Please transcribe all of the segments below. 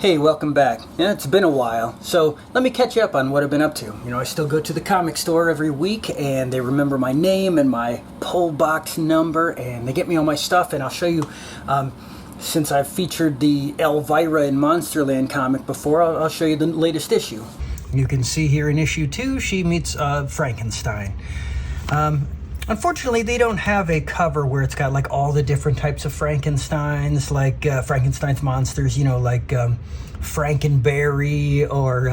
Hey, welcome back. Yeah, it's been a while, so let me catch you up on what I've been up to. You know, I still go to the comic store every week, and they remember my name and my poll box number, and they get me all my stuff, and I'll show you, since I've featured the Elvira in Monsterland comic before, I'll show you the latest issue. You can see here in issue 2, she meets Frankenstein. Unfortunately, they don't have a cover where it's got like all the different types of Frankensteins, like Frankenstein's monsters, you know, like Frankenberry or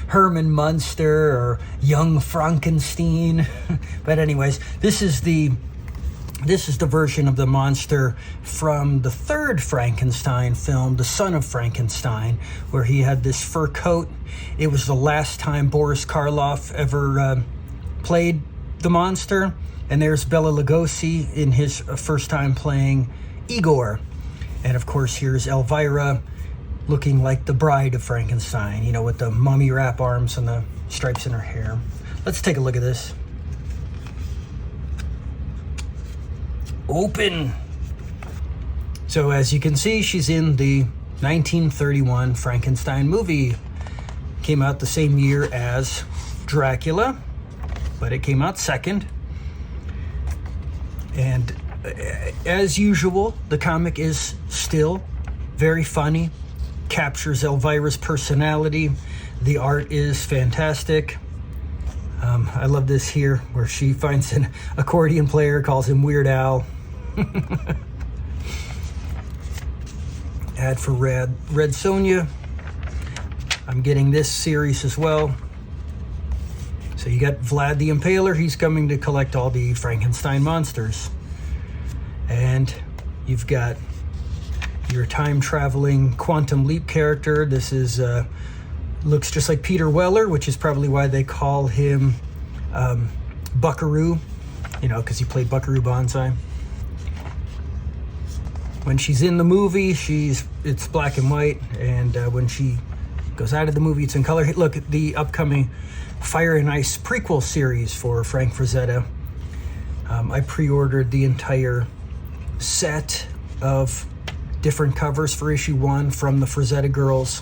Herman Munster or Young Frankenstein. But anyways, this is the version of the monster from the third Frankenstein film, The Son of Frankenstein, where he had this fur coat. It was the last time Boris Karloff ever played the monster. And there's Bela Lugosi in his first time playing Igor. And of course, here's Elvira looking like the bride of Frankenstein, you know, with the mummy wrap arms and the stripes in her hair. Let's take a look at this. Open! So as you can see, she's in the 1931 Frankenstein movie. Came out the same year as Dracula, but it came out second. And as usual, the comic is still very funny, captures Elvira's personality. The art is fantastic. I love this here where she finds an accordion player, calls him Weird Al. Ad for Red Sonja. I'm getting this series as well. So you got Vlad the Impaler, he's coming to collect all the Frankenstein monsters. And you've got your time-traveling Quantum Leap character. This is looks just like Peter Weller, which is probably why they call him Buckaroo, you know, because he played Buckaroo Banzai. When she's in the movie, it's black and white, and when she goes out of the movie, it's in color. Look at the upcoming Fire and Ice prequel series for Frank Frazetta. I pre-ordered the entire set of different covers for issue 1 from the Frazetta girls.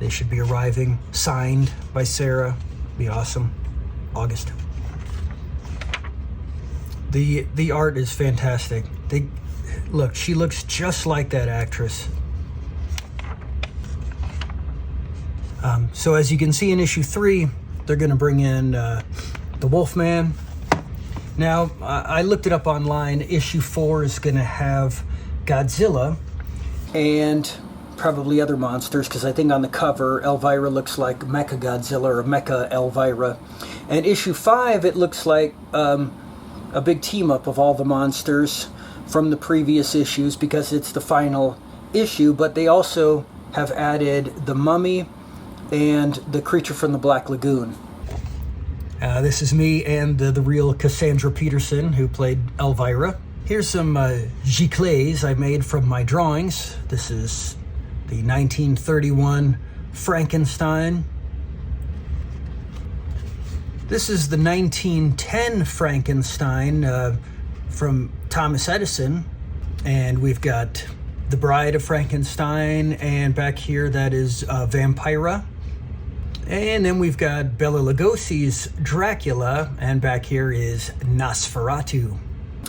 They should be arriving, signed by Sarah. Be awesome. August. The art is fantastic. Look, she looks just like that actress. So as you can see in issue 3, they're going to bring in the Wolfman. Now, I looked it up online. Issue 4 is going to have Godzilla and probably other monsters, because I think on the cover, Elvira looks like Mecha Godzilla or Mecha Elvira. And issue 5, it looks like a big team-up of all the monsters from the previous issues, because it's the final issue, but they also have added the Mummy and the creature from the Black Lagoon. This is me and the real Cassandra Peterson, who played Elvira. Here's some giclées I made from my drawings. This is the 1931 Frankenstein. This is the 1910 Frankenstein from Thomas Edison. And we've got the Bride of Frankenstein, and back here that is Vampira. And then we've got Bela Lugosi's Dracula, and back here is Nosferatu.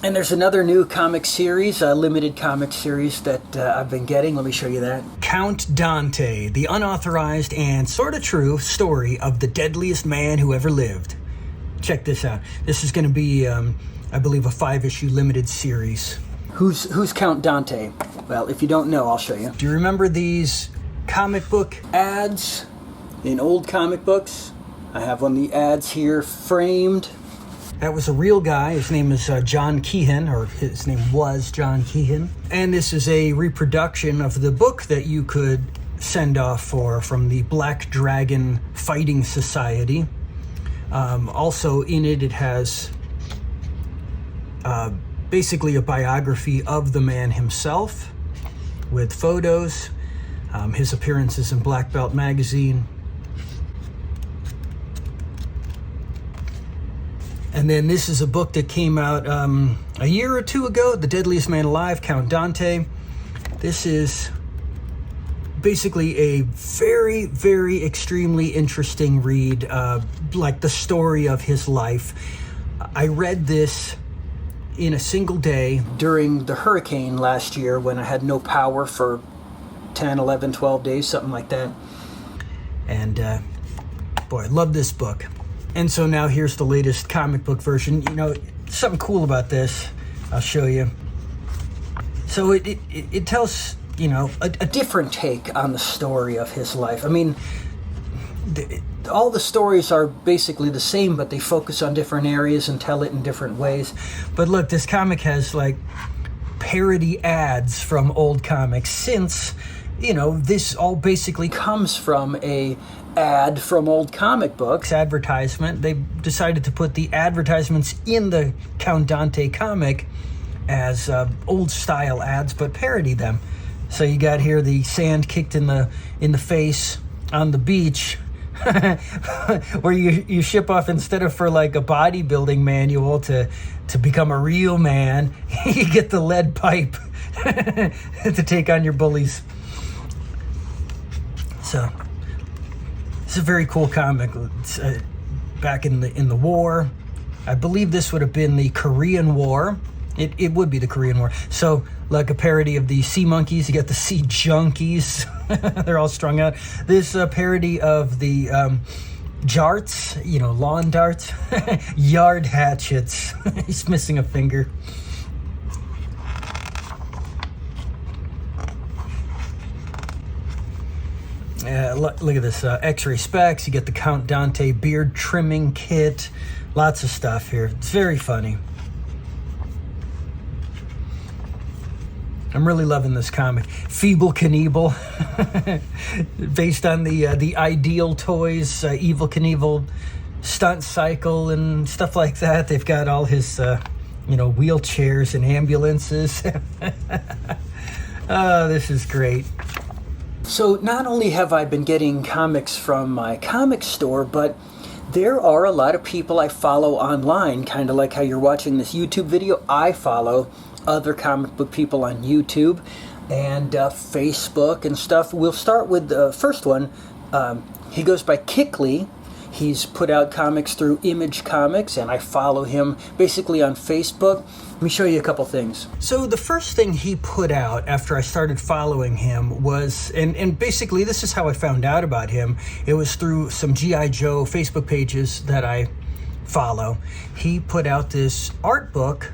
And there's another new comic series, a limited comic series that I've been getting. Let me show you that. Count Dante, the unauthorized and sort of true story of the deadliest man who ever lived. Check this out. This is going to be, I believe, a 5-issue limited series. Who's Count Dante? Well, if you don't know, I'll show you. Do you remember these comic book ads in old comic books? I have one of the ads here framed. That was a real guy. His name is John Keehan, or his name was John Keehan. And this is a reproduction of the book that you could send off from the Black Dragon Fighting Society. Also in it, it has basically a biography of the man himself with photos, his appearances in Black Belt magazine. And then this is a book that came out a year or two ago, The Deadliest Man Alive, Count Dante. This is basically a very, very extremely interesting read, like the story of his life. I read this in a single day during the hurricane last year when I had no power for 10, 11, 12 days, something like that. And boy, I love this book. And so now here's the latest comic book version. You know, something cool about this, I'll show you. So it tells, you know, a different take on the story of his life. I mean, all the stories are basically the same, but they focus on different areas and tell it in different ways. But look, this comic has like parody ads from old comics, since, you know, this all basically comes from a ad from old comic books, advertisement. They decided to put the advertisements in the Count Dante comic as old style ads, but parody them. So you got here the sand kicked in the face on the beach, where you ship off, instead of for like a bodybuilding manual to become a real man, you get the lead pipe to take on your bullies. So it's a very cool comic. It's, back in the war, I believe this would have been the Korean War. It would be the Korean War. So, like a parody of the Sea Monkeys, you got the Sea Junkies. They're all strung out. This parody of the jarts, you know, lawn darts, yard hatchets. He's missing a finger. Look at this, X-ray specs. You get the Count Dante beard trimming kit. Lots of stuff here. It's very funny. I'm really loving this comic. Feeble Knievel, based on the Ideal Toys, Evil Knievel stunt cycle and stuff like that. They've got all his, you know, wheelchairs and ambulances. Oh, this is great. So not only have I been getting comics from my comic store, but there are a lot of people I follow online, kind of like how you're watching this YouTube video. I follow other comic book people on YouTube and Facebook and stuff. We'll start with the first one. He goes by Kickley. He's put out comics through Image Comics, and I follow him basically on Facebook. Let me show you a couple things. So the first thing he put out after I started following him was, and basically this is how I found out about him. It was through some G.I. Joe Facebook pages that I follow. He put out this art book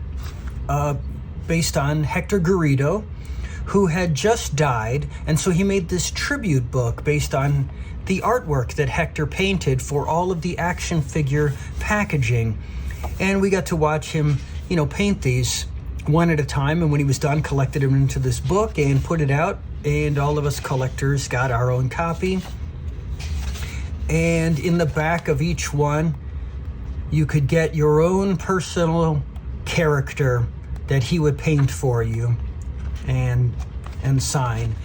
based on Hector Garrido, who had just died, and so he made this tribute book based on the artwork that Hector painted for all of the action figure packaging. And we got to watch him, you know, paint these one at a time, and when he was done, collected them into this book and put it out, and all of us collectors got our own copy. And in the back of each one, you could get your own personal character that he would paint for you and sign.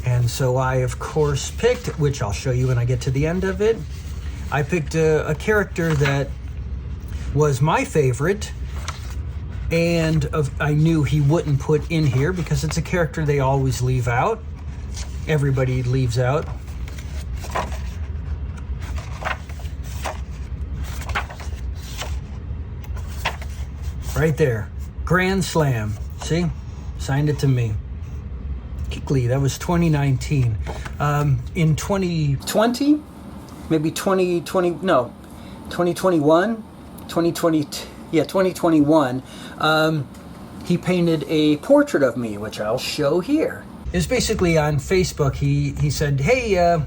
And so I, of course, picked, which I'll show you when I get to the end of it, I picked a character that was my favorite, and I knew he wouldn't put in here because it's a character they always leave out. Everybody leaves out. Right there. Grand Slam. See? Signed it to me. Kickley, that was 2019. In 2020, maybe 2020, no, 2021, 2020, yeah, 2021, he painted a portrait of me, which I'll show here. It was basically on Facebook. He said, hey,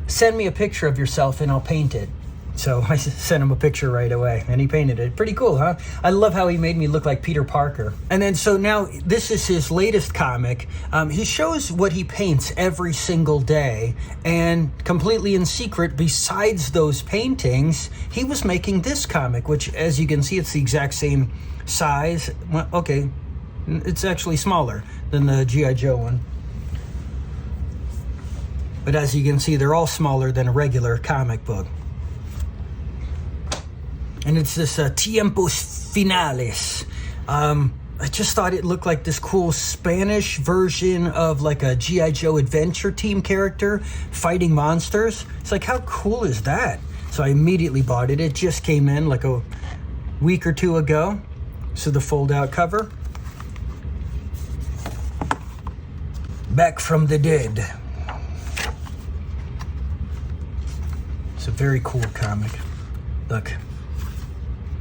send me a picture of yourself and I'll paint it. So I sent him a picture right away, and he painted it. Pretty cool, huh? I love how he made me look like Peter Parker. And then, so now, this is his latest comic. He shows what he paints every single day, and completely in secret, besides those paintings, he was making this comic, which, as you can see, it's the exact same size. Well, okay, it's actually smaller than the G.I. Joe one. But as you can see, they're all smaller than a regular comic book. And it's this Tiempos Finales. I just thought it looked like this cool Spanish version of like a G.I. Joe Adventure Team character fighting monsters. It's like, how cool is that? So I immediately bought it. It just came in like a week or two ago. So the fold-out cover. Back from the Dead. It's a very cool comic. Look.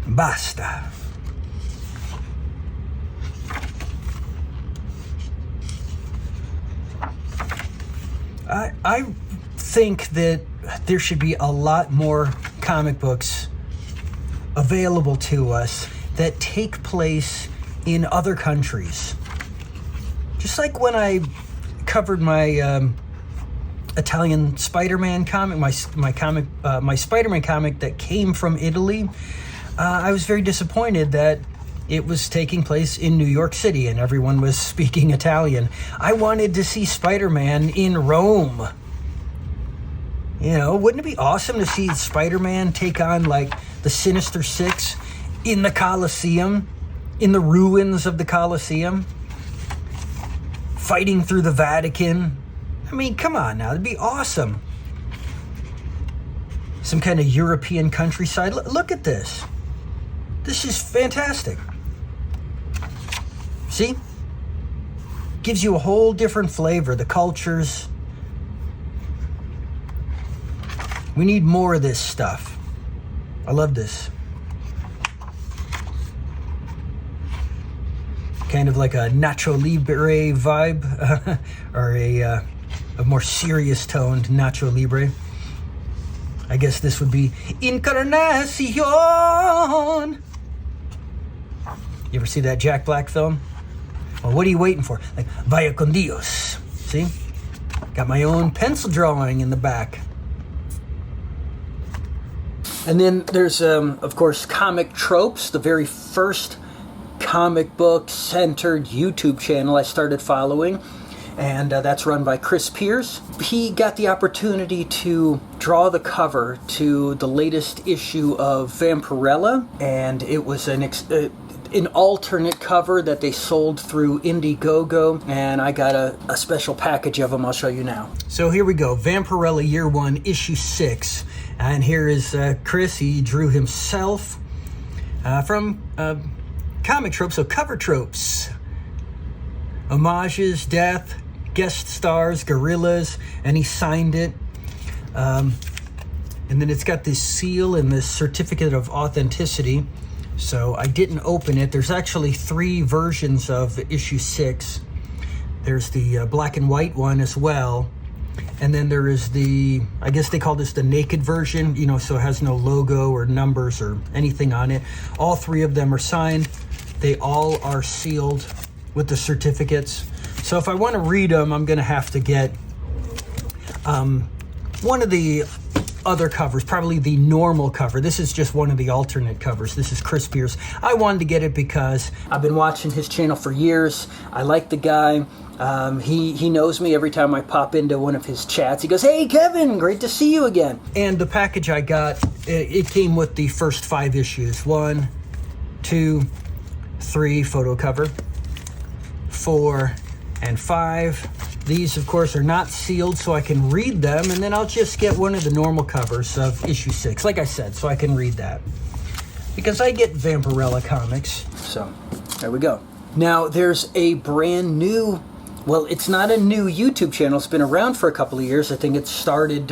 Basta. I think that there should be a lot more comic books available to us that take place in other countries. Just like when I covered my Italian Spider-Man comic, my Spider-Man comic that came from Italy, I was very disappointed that it was taking place in New York City and everyone was speaking Italian. I wanted to see Spider-Man in Rome. You know, wouldn't it be awesome to see Spider-Man take on like the Sinister Six in the Colosseum, in the ruins of the Colosseum, fighting through the Vatican? I mean, come on now, that'd be awesome. Some kind of European countryside. Look at this. This is fantastic. See? Gives you a whole different flavor, the cultures. We need more of this stuff. I love this. Kind of like a Nacho Libre vibe, or a more serious toned Nacho Libre. I guess this would be Encarnacion. You ever see that Jack Black film? Well, what are you waiting for? Like, Vaya con Dios. See? Got my own pencil drawing in the back. And then there's, of course, Comic Tropes, the very first comic book centered YouTube channel I started following. And that's run by Chris Pierce. He got the opportunity to draw the cover to the latest issue of Vampirella, and it was an alternate cover that they sold through Indiegogo, and I got a special package of them I'll show you now. So here we go, Vampirella Year 1, Issue 6. And here is Chris. He drew himself from Comic Tropes, so Cover Tropes. Homages, death, guest stars, gorillas, and he signed it. And then it's got this seal and this certificate of authenticity. So I didn't open it. There's actually 3 versions of issue 6. There's the black and white one as well. And then there is the, I guess they call this the naked version, you know, so it has no logo or numbers or anything on it. All 3 of them are signed. They all are sealed with the certificates. So if I want to read them, I'm going to have to get one of the other covers, probably the normal cover. This is just one of the alternate covers. This is Chris Pierce. I wanted to get it because I've been watching his channel for years. I like the guy. He knows me. Every time I pop into one of his chats, he goes, "Hey Kevin, great to see you again." And the package I got, it came with the first 5 issues. 1, 2, 3 photo cover, 4, and 5. These, of course, are not sealed, so I can read them, and then I'll just get one of the normal covers of issue 6, like I said, so I can read that. Because I get Vampirella comics. So, there we go. Now, there's a brand new, well, it's not a new YouTube channel. It's been around for a couple of years. I think it started,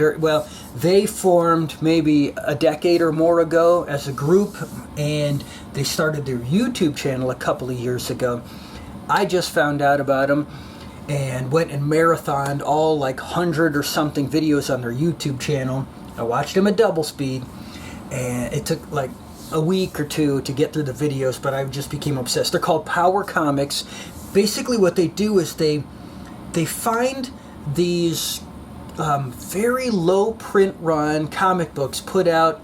they formed maybe a decade or more ago as a group, and they started their YouTube channel a couple of years ago. I just found out about them and went and marathoned all like 100 or something videos on their YouTube channel. I watched them at double speed, and it took like a week or 2 to get through the videos, but I just became obsessed. They're called Power Comics. Basically what they do is they find these very low print run comic books put out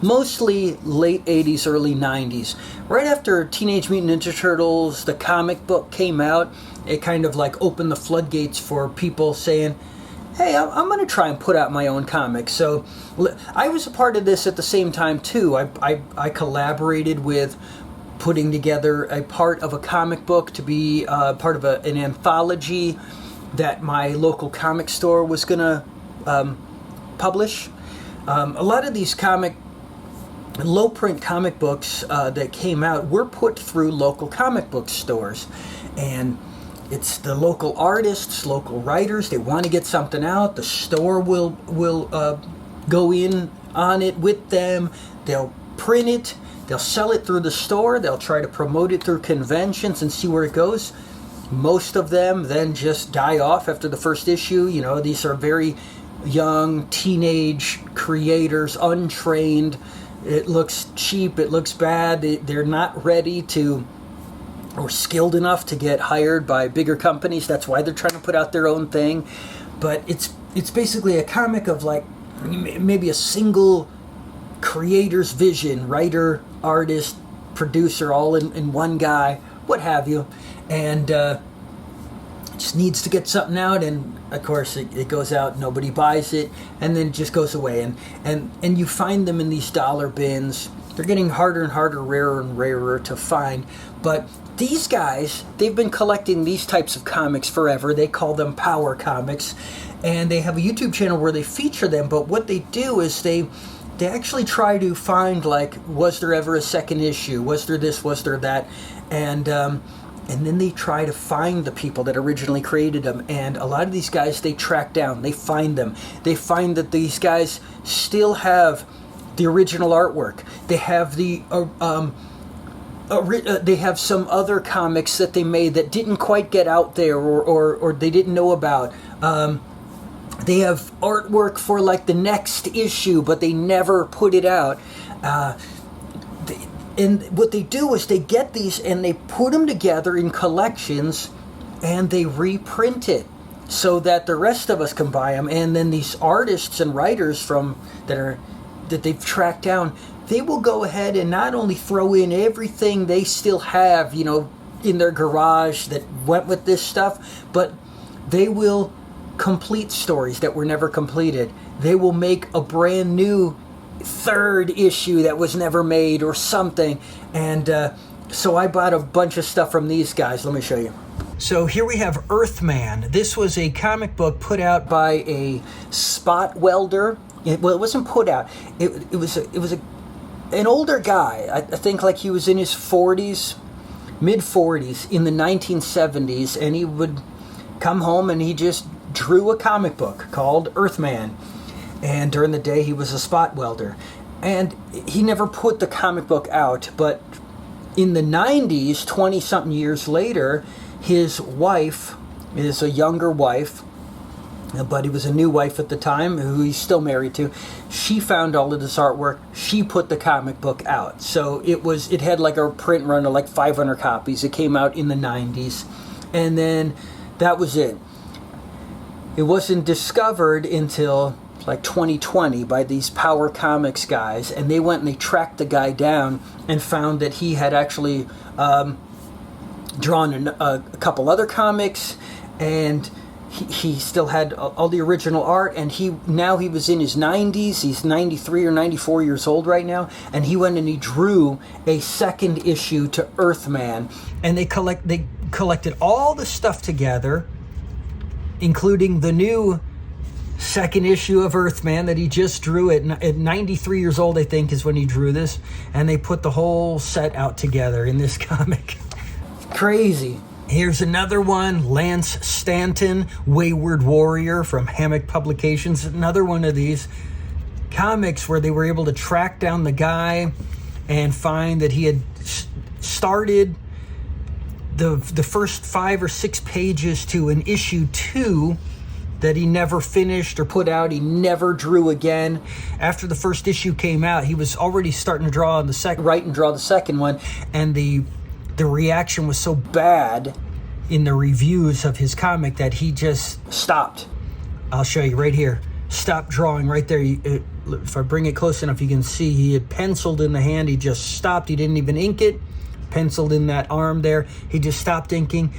mostly late 80s, early 90s. Right after Teenage Mutant Ninja Turtles, the comic book came out, it kind of like opened the floodgates for people saying, hey, I'm going to try and put out my own comics. So I was a part of this at the same time too. I collaborated with putting together a part of a comic book to be part of an anthology that my local comic store was going to publish. A lot of these low print comic books that came out were put through local comic book stores, and it's the local artists, local writers. They want to get something out. The store will go in on it with them. They'll print it. They'll sell it through the store. They'll try to promote it through conventions and see where it goes. Most of them then just die off after the first issue. You know, these are very young teenage creators, untrained. It looks cheap. It looks bad. They're not ready to or skilled enough to get hired by bigger companies. That's why they're trying to put out their own thing. But it's basically a comic of like maybe a single creator's vision, writer, artist, producer, all in one guy, what have you. And just needs to get something out, and of course it goes out, nobody buys it, and then it just goes away. And you find them in these dollar bins. They're getting harder and harder, rarer and rarer to find. But these guys, they've been collecting these types of comics forever. They call them power comics, and they have a YouTube channel where they feature them. But what they do is they actually try to find, like, was there ever a second issue? Was there this? Was there that? And then they try to find the people that originally created them. And a lot of these guys, they track down. They find them. They find that these guys still have the original artwork. They have they have some other comics that they made that didn't quite get out there, or they didn't know about. They have artwork for like the next issue, but they never put it out. And what they do is they get these and they put them together in collections, and they reprint it so that the rest of us can buy them. And then these artists and writers that they've tracked down, they will go ahead and not only throw in everything they still have, you know, in their garage that went with this stuff, but they will complete stories that were never completed. They will make a brand new third issue that was never made or something. And so I bought a bunch of stuff from these guys. Let me show you. So here we have Earthman. This was a comic book put out by a spot welder. It wasn't put out. It was an older guy. I think like he was in his 40s, mid 40s, in the 1970s, and he would come home and he just drew a comic book called Earthman. And during the day, he was a spot welder. And he never put the comic book out. But in the 90s, 20-something years later, his wife is a younger wife, but he was a new wife at the time, who he's still married to. She found all of this artwork. She put the comic book out. So it had like a print run of like 500 copies. It came out in the 90s. And then that was it. It wasn't discovered until like 2020 by these Power Comics guys, and they went and they tracked the guy down and found that he had actually drawn a couple other comics, and he still had all the original art, and he was in his 90s. He's 93 or 94 years old right now, and he went and he drew a second issue to Earthman, and they collected all the stuff together, including the new second issue of Earthman that he just drew at 93 years old, I think, is when he drew this. And they put the whole set out together in this comic. Crazy. Here's another one, Lance Stanton, Wayward Warrior from Hammock Publications. Another one of these comics where they were able to track down the guy and find that he had started the first 5 or 6 pages to an issue 2 that he never finished or put out. He never drew again. After the first issue came out, he was already starting to draw on write and draw the second one, and the reaction was so bad in the reviews of his comic that he just stopped. I'll show you right here. Stopped drawing right there. If I bring it close enough, you can see he had penciled in the hand. He just stopped. He didn't even ink it. Penciled in that arm there. He just stopped inking,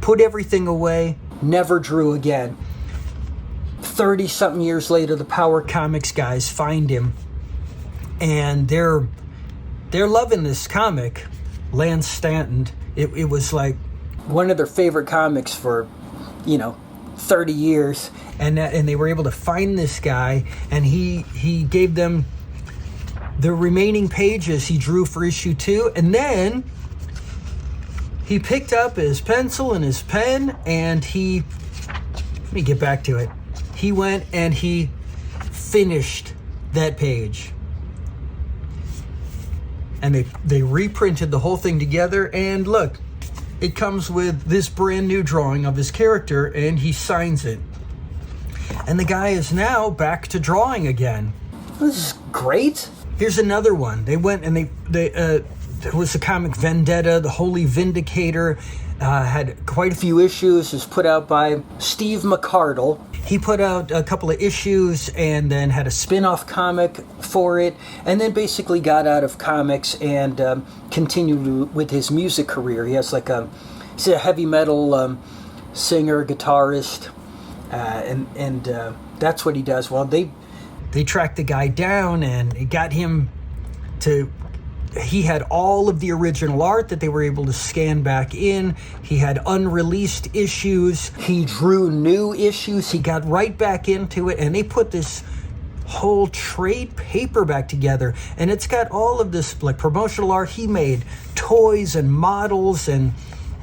put everything away, never drew again. 30-something years later, the Power Comics guys find him, and they're loving this comic. Lance Stanton. It was like one of their favorite comics for, 30 years. And they were able to find this guy, and he gave them the remaining pages he drew for issue 2, and then he picked up his pencil and his pen, and let me get back to it. He went and he finished that page. And they reprinted the whole thing together, and look, it comes with this brand new drawing of his character, and he signs it. And the guy is now back to drawing again. This is great. Here's another one. They went and there was a comic, Vendetta, the Holy Vindicator, had quite a few issues. It was put out by Steve McCardle. He put out a couple of issues and then had a spin-off comic for it, and then basically got out of comics and continued with his music career. He has he's a heavy metal singer, guitarist, and that's what he does. Well, they tracked the guy down and it got him to... He had all of the original art that they were able to scan back in. He had unreleased issues. He drew new issues. He got right back into it, and they put this whole trade paperback together, and it's got all of this promotional art. He made toys and models, and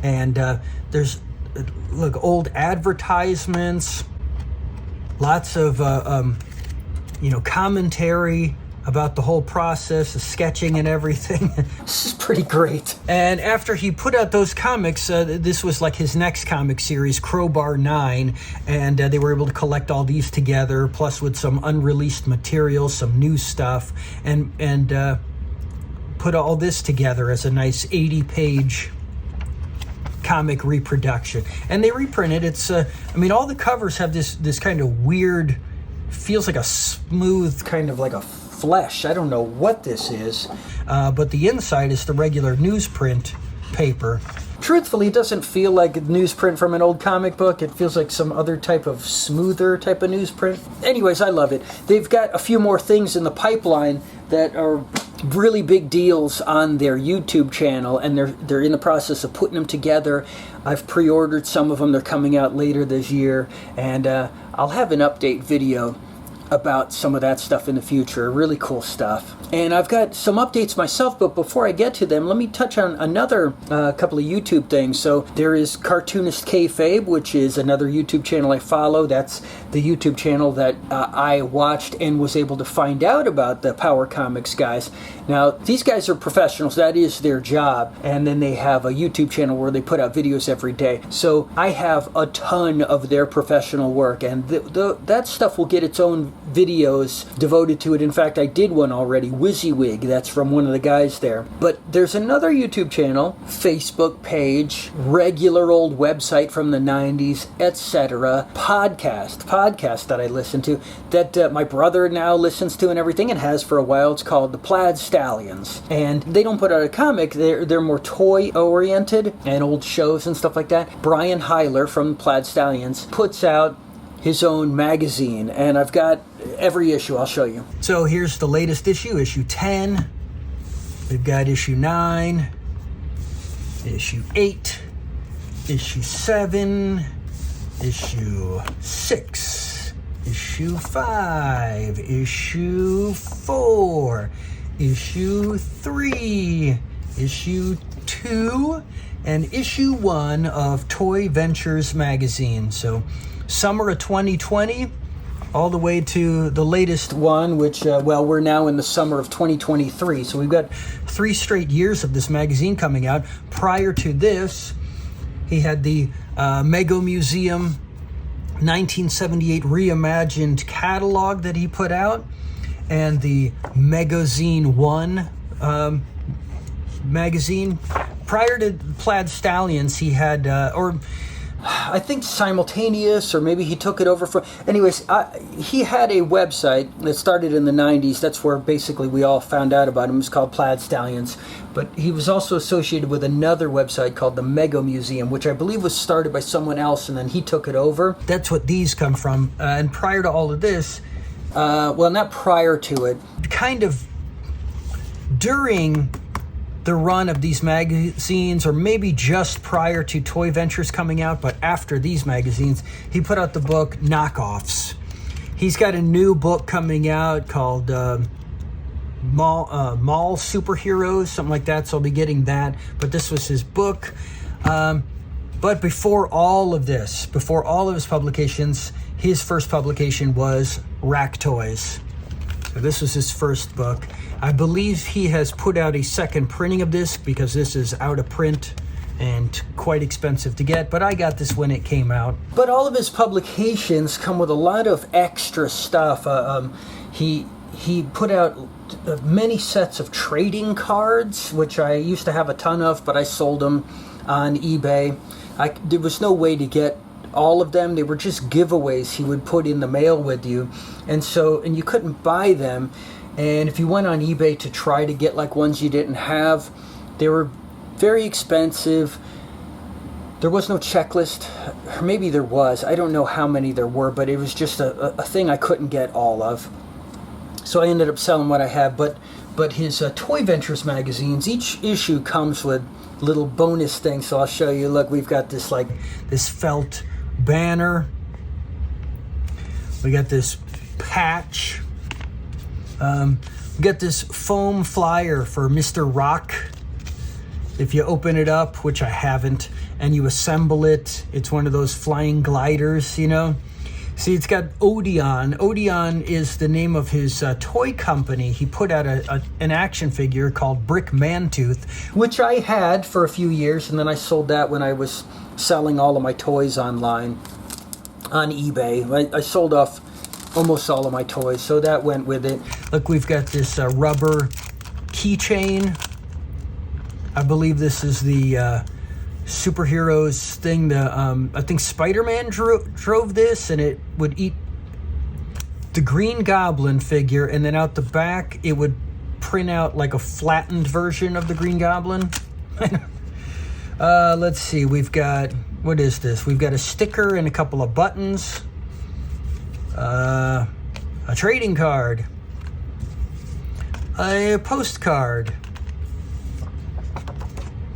there's old advertisements, lots of commentary about the whole process, the sketching and everything. This is pretty great. And after he put out those comics, this was his next comic series, Crowbar 9, and they were able to collect all these together, plus with some unreleased material, some new stuff, and put all this together as a nice 80-page comic reproduction. And they reprinted. It's all the covers have this kind of weird, feels like a smooth kind of like a flesh. I don't know what this is, but the inside is the regular newsprint paper. Truthfully, it doesn't feel like newsprint from an old comic book. It feels like some other type of smoother type of newsprint. Anyways, I love it. They've got a few more things in the pipeline that are really big deals on their YouTube channel, and they're in the process of putting them together. I've pre-ordered some of them. They're coming out later this year, and I'll have an update video about some of that stuff in the future. Really cool stuff. And I've got some updates myself, but before I get to them, let me touch on another couple of YouTube things. So there is Cartoonist Kayfabe, which is another YouTube channel I follow. That's the YouTube channel that I watched and was able to find out about the Power Comics guys. Now, these guys are professionals. That is their job. And then they have a YouTube channel where they put out videos every day. So I have a ton of their professional work, and that stuff will get its own videos devoted to it. In fact, I did one already, WYSIWYG, that's from one of the guys there. But there's another YouTube channel, Facebook page, regular old website from the 90s, etc. Podcast that I listen to, that my brother now listens to and everything, and has for a while. It's called the Plaid Stallions. And they don't put out a comic, they're more toy-oriented and old shows and stuff like that. Brian Heiler from Plaid Stallions puts out his own magazine, and I've got every issue. I'll show you. So here's the latest issue, issue 10. We've got issue 9, issue 8, issue 7, issue 6, issue 5, issue 4, issue 3, issue 2, and issue 1 of Toy Ventures magazine. So summer of 2020, all the way to the latest one, which, we're now in the summer of 2023. So we've got 3 straight years of this magazine coming out. Prior to this, he had the Mego Museum 1978 reimagined catalog that he put out, and the Megazine 1 magazine. Prior to Plaid Stallions, he had, I think simultaneous, or maybe he took it over from... Anyways, he had a website that started in the 90s. That's where basically we all found out about him. It was called Plaid Stallions. But he was also associated with another website called the Mego Museum, which I believe was started by someone else, and then he took it over. That's what these come from. And prior to all of this, not prior to it, kind of during the run of these magazines, or maybe just prior to Toy Ventures coming out, but after these magazines, he put out the book Knockoffs. He's got a new book coming out called Mall Superheroes, something like that, so I'll be getting that. But this was his book. But before all of this, before all of his publications, his first publication was Rack Toys. So this was his first book. I believe he has put out a second printing of this because this is out of print and quite expensive to get, but I got this when it came out. But all of his publications come with a lot of extra stuff. He put out many sets of trading cards, which I used to have a ton of, but I sold them on eBay. There was no way to get all of them. They were just giveaways he would put in the mail with you, and you couldn't buy them. And if you went on eBay to try to get like ones you didn't have, they were very expensive. There was no checklist, or maybe there was. I don't know how many there were, but it was just a thing I couldn't get all of. So I ended up selling what I had. But his Toy Ventures magazines, each issue comes with little bonus things. So I'll show you. Look, we've got this felt banner. We got this patch. We got this foam flyer for Mr. Rock. If you open it up, which I haven't, and you assemble it, it's one of those flying gliders, you know. See, it's got Odeon. Odeon is the name of his toy company. He put out an action figure called Brick Mantooth, which I had for a few years, and then I sold that when I was selling all of my toys online on eBay. I sold off almost all of my toys, so that went with it. Look, we've got this rubber keychain. I believe this is the superheroes thing. I think Spider-Man drove this, and it would eat the Green Goblin figure, and then out the back it would print out like a flattened version of the Green Goblin. Let's see, we've got, what is this? We've got a sticker and a couple of buttons. A trading card, a postcard,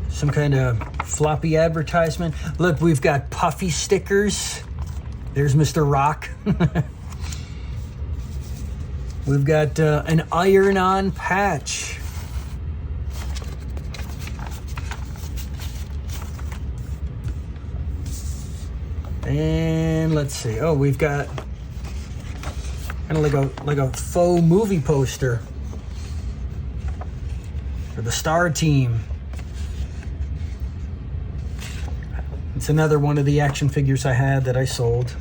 some kind of floppy advertisement. Look, we've got puffy stickers. There's Mr. Rock. We've got an iron-on patch. And let's see. Oh, we've got kind of like a faux movie poster for the Star Team. It's another one of the action figures I had that I sold.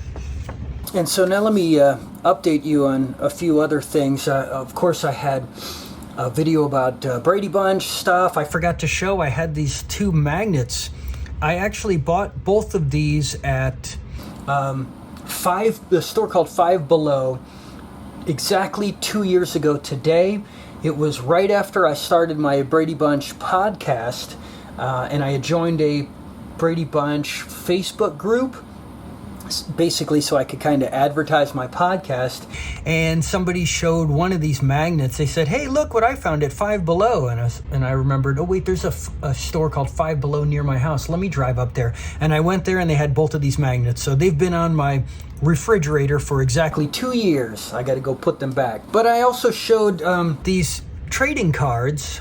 And so now let me update you on a few other things. Of course, I had a video about Brady Bunch stuff. I forgot to show I had these two magnets. I actually bought both of these at the store called Five Below exactly 2 years ago today. It was right after I started my Brady Bunch podcast, and I had joined a Brady Bunch Facebook group, basically so I could kind of advertise my podcast. And somebody showed one of these magnets. They said, "Hey, look what I found at Five Below." And I remembered, oh wait, there's a store called Five Below near my house. Let me drive up there. And I went there, and they had both of these magnets. So they've been on my refrigerator for exactly 2 years. I got to go put them back. But I also showed these trading cards.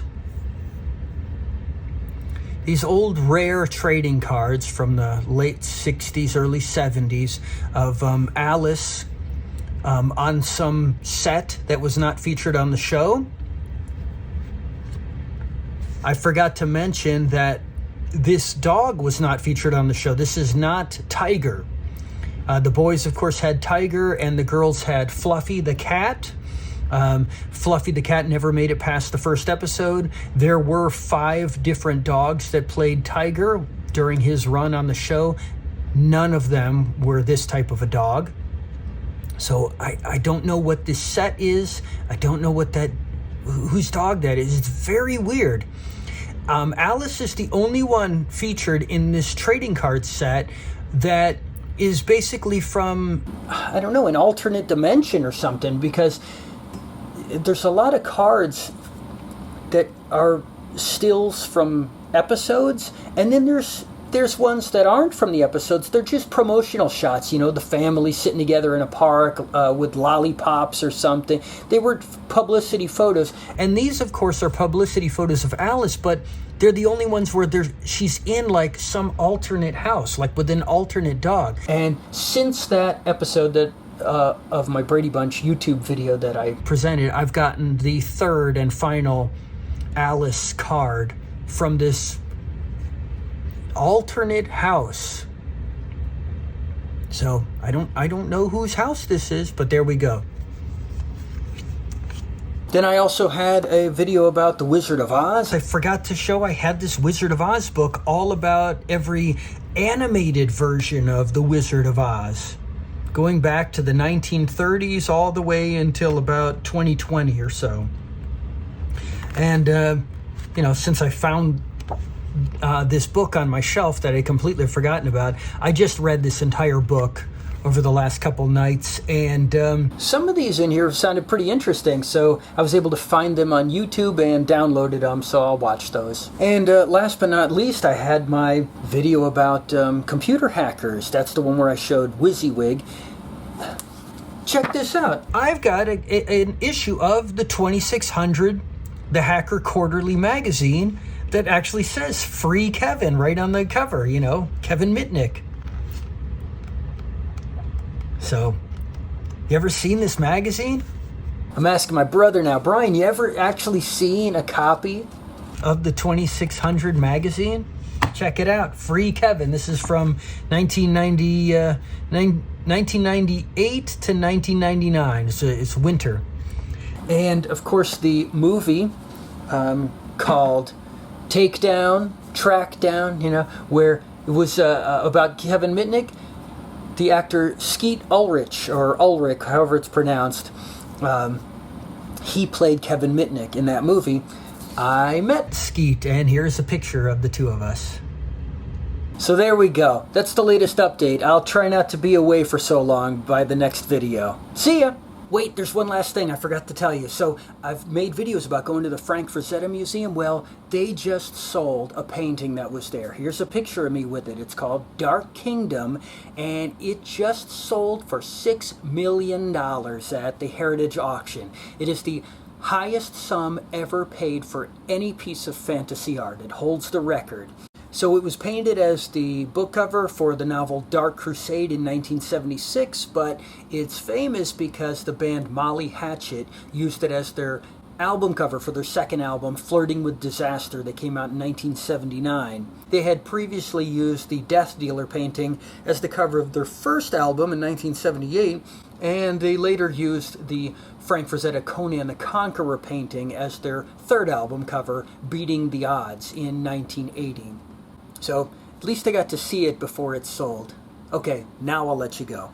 These old rare trading cards from the late 60s, early 70s of Alice on some set that was not featured on the show. I forgot to mention that this dog was not featured on the show. This is not Tiger. The boys, of course, had Tiger, and the girls had Fluffy the cat. Fluffy the cat never made it past the first episode. There were 5 different dogs that played Tiger during his run on the show. None of them were this type of a dog. So I don't know what this set is. I don't know whose dog that is. It's very weird. Alice is the only one featured in this trading card set that is basically from, I don't know, an alternate dimension or something, because there's a lot of cards that are stills from episodes, and then there's ones that aren't from the episodes. They're just promotional shots, the family sitting together in a park with lollipops or something. They were publicity photos, and these, of course, are publicity photos of Alice, but they're the only ones where she's in like some alternate house, like with an alternate dog. And since that episode of my Brady Bunch YouTube video that I presented, I've gotten the third and final Alice card from this alternate house. So I don't know whose house this is, but there we go. Then I also had a video about the Wizard of Oz. I forgot to show I had this Wizard of Oz book all about every animated version of the Wizard of Oz, going back to the 1930s all the way until about 2020 or so. And since I found this book on my shelf that I completely forgotten about, I just read this entire book over the last couple nights, and some of these in here sounded pretty interesting, so I was able to find them on YouTube and downloaded them, so I'll watch those. And last but not least, I had my video about computer hackers. That's the one where I showed WYSIWYG. Check this out. I've got an issue of the 2600, the Hacker Quarterly magazine, that actually says Free Kevin right on the cover, Kevin Mitnick. So, you ever seen this magazine? I'm asking my brother now, Brian, you ever actually seen a copy of the 2600 magazine? Check it out, Free Kevin. This is from 1998 to 1999. It's winter. And, of course, the movie called Takedown, Trackdown, where it was about Kevin Mitnick. The actor Skeet Ulrich, or Ulrich, however it's pronounced, he played Kevin Mitnick in that movie. I met Skeet, and here's a picture of the two of us. So there we go. That's the latest update. I'll try not to be away for so long by the next video. See ya! Wait, there's one last thing I forgot to tell you. So I've made videos about going to the Frank Frazetta Museum. Well, they just sold a painting that was there. Here's a picture of me with it. It's called Dark Kingdom, and it just sold for $6 million at the Heritage Auction. It is the highest sum ever paid for any piece of fantasy art. It holds the record. So it was painted as the book cover for the novel Dark Crusade in 1976, but it's famous because the band Molly Hatchet used it as their album cover for their second album, Flirting with Disaster, that came out in 1979. They had previously used the Death Dealer painting as the cover of their first album in 1978, and they later used the Frank Frazetta Conan the Conqueror painting as their third album cover, Beating the Odds, in 1980. So, at least I got to see it before it sold. Okay, now I'll let you go.